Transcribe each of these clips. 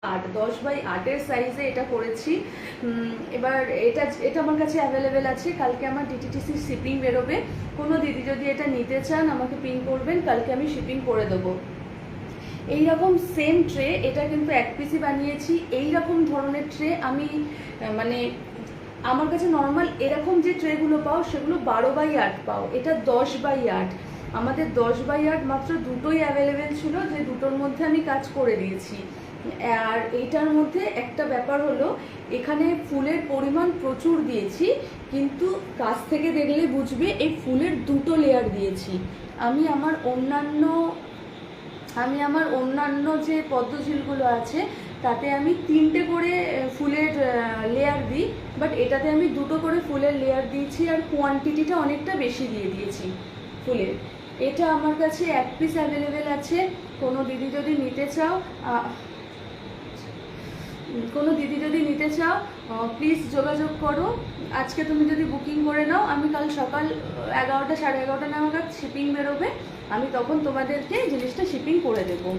10x8 সাইজে এটা করেছি। এবার এটা আমার কাছে অ্যাভেলেবেল আছে। কালকে আমার ডিটিটিসির শিপিং বেরোবে। কোনো দিদি যদি এটা নিতে চান আমাকে পিন করবেন, কালকে আমি শিপিং করে দেবো। এইরকম সেম ট্রে, এটা কিন্তু 1 পিসই বানিয়েছি। এইরকম ধরনের ট্রে আমি মানে আমার কাছে নর্মাল এরকম যে ট্রেগুলো পাও সেগুলো 12x8 পাও, এটা 10x8। আমাদের 10x8 মাত্র দুটোই অ্যাভেলেবেল ছিল, যে দুটোর মধ্যে আমি কাজ করে দিয়েছি। আর এইটার মধ্যে একটা ব্যাপার হলো, এখানে ফুলের পরিমাণ প্রচুর দিয়েছি, কিন্তু কাছ থেকে দেখলে বুঝবে এই ফুলের দুটো লেয়ার দিয়েছি। আমি আমার অন্যান্য যে পদ্মঝিলগুলো আছে তাতে আমি 3টে করে ফুলের লেয়ার দিই, বাট এটাতে আমি 2টো করে ফুলের লেয়ার দিয়েছি, আর কোয়ান্টিটিটা অনেকটা বেশি দিয়ে দিয়েছি ফুলের। এটা আমার কাছে 1 পিস অ্যাভেলেবেল আছে। কোনো দিদি যদি নিতে চাও প্লিজ যোগাযোগ করো। আজকে তুমি যদি বুকিং করে নাও, আমি কাল সকাল 11টা সাড়ে 11টা নাগাদ শিপিং বেরোবে, আমি তখন তোমাদেরকে জিনিসটা শিপিং করে দেবো।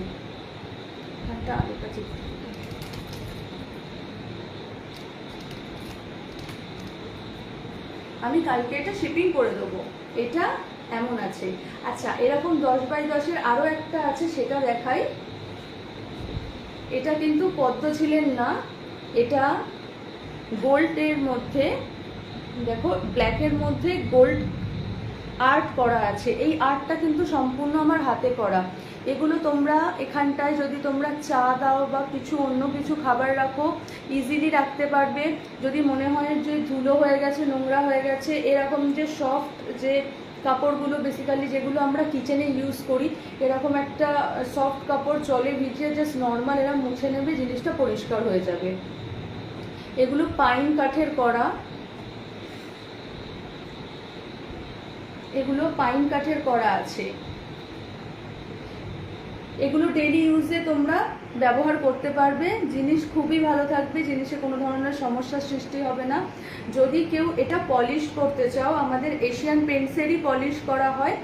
আমি কালকে এটা শিপিং করে দেবো। এটা এমন আছে। আচ্ছা, এরকম 10x10-এর আরও একটা আছে, সেটা দেখাই। এটা কিন্তু পদ্মঝিলের না, এটা গোল্ডের মধ্যে, দেখো ব্ল্যাকের মধ্যে গোল্ড আর্ট করা আছে। এই আর্টটা কিন্তু সম্পূর্ণ আমার হাতে করা। এগুলো তোমরা এখানটায় যদি তোমরা চা দাও বা কিছু অন্য কিছু খাবার রাখো, ইজিলি রাখতে পারবে। যদি মনে হয় যে ধুলো হয়ে গেছে, নোংরা হয়ে গেছে, এরকম যে সফট যে কাপড়গুলো বেসিক্যালি যেগুলো আমরা কিচেনে ইউজ করি, এরকম একটা সফট কাপড় জলে ভিজিয়ে জাস্ট নর্মাল এরা মুছে নেবে, জিনিসটা পরিষ্কার হয়ে যাবে। এগুলো পাইন কাঠের করা, আছে। এগুলো ডেইলি ইউজে তোমরা ব্যবহার করতে পারবে, জিনিস খুবই ভালো থাকবে, জিনিসে কোনো ধরনের সমস্যার সৃষ্টি হবে না। যদি কেউ এটা পলিশ করতে চাও, আমাদের এশিয়ান পেন্টসেরই পলিশ করা হয়,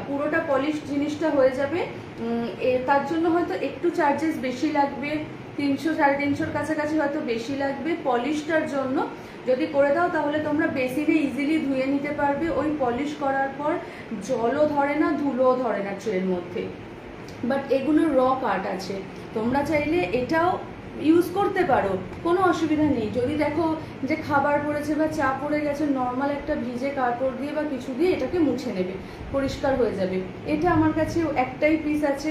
পুরোটা পলিশ জিনিসটা হয়ে যাবে। তার জন্য হয়তো একটু চার্জেস বেশি লাগবে, 300-350 কাছাকাছি হয়তো বেশি লাগবে পলিশটার জন্য। যদি করে দাও তাহলে তোমরা বেসিনে ইজিলি ধুয়ে নিতে পারবে। ওই পলিশ করার পর জলও ধরে না, ধুলোও ধরে না ট্রের মধ্যে। বাট এগুলোর র কাট আছে, তোমরা চাইলে এটাও ইউজ করতে পারো, কোনো অসুবিধা নেই। যদি দেখো যে খাবার পড়েছে বা চা পড়ে গেছে, নর্মাল একটা ভিজে কাপড় দিয়ে বা কিছু দিয়ে এটাকে মুছে নেবে, পরিষ্কার হয়ে যাবে। এটা আমার কাছে একটাই পিস আছে।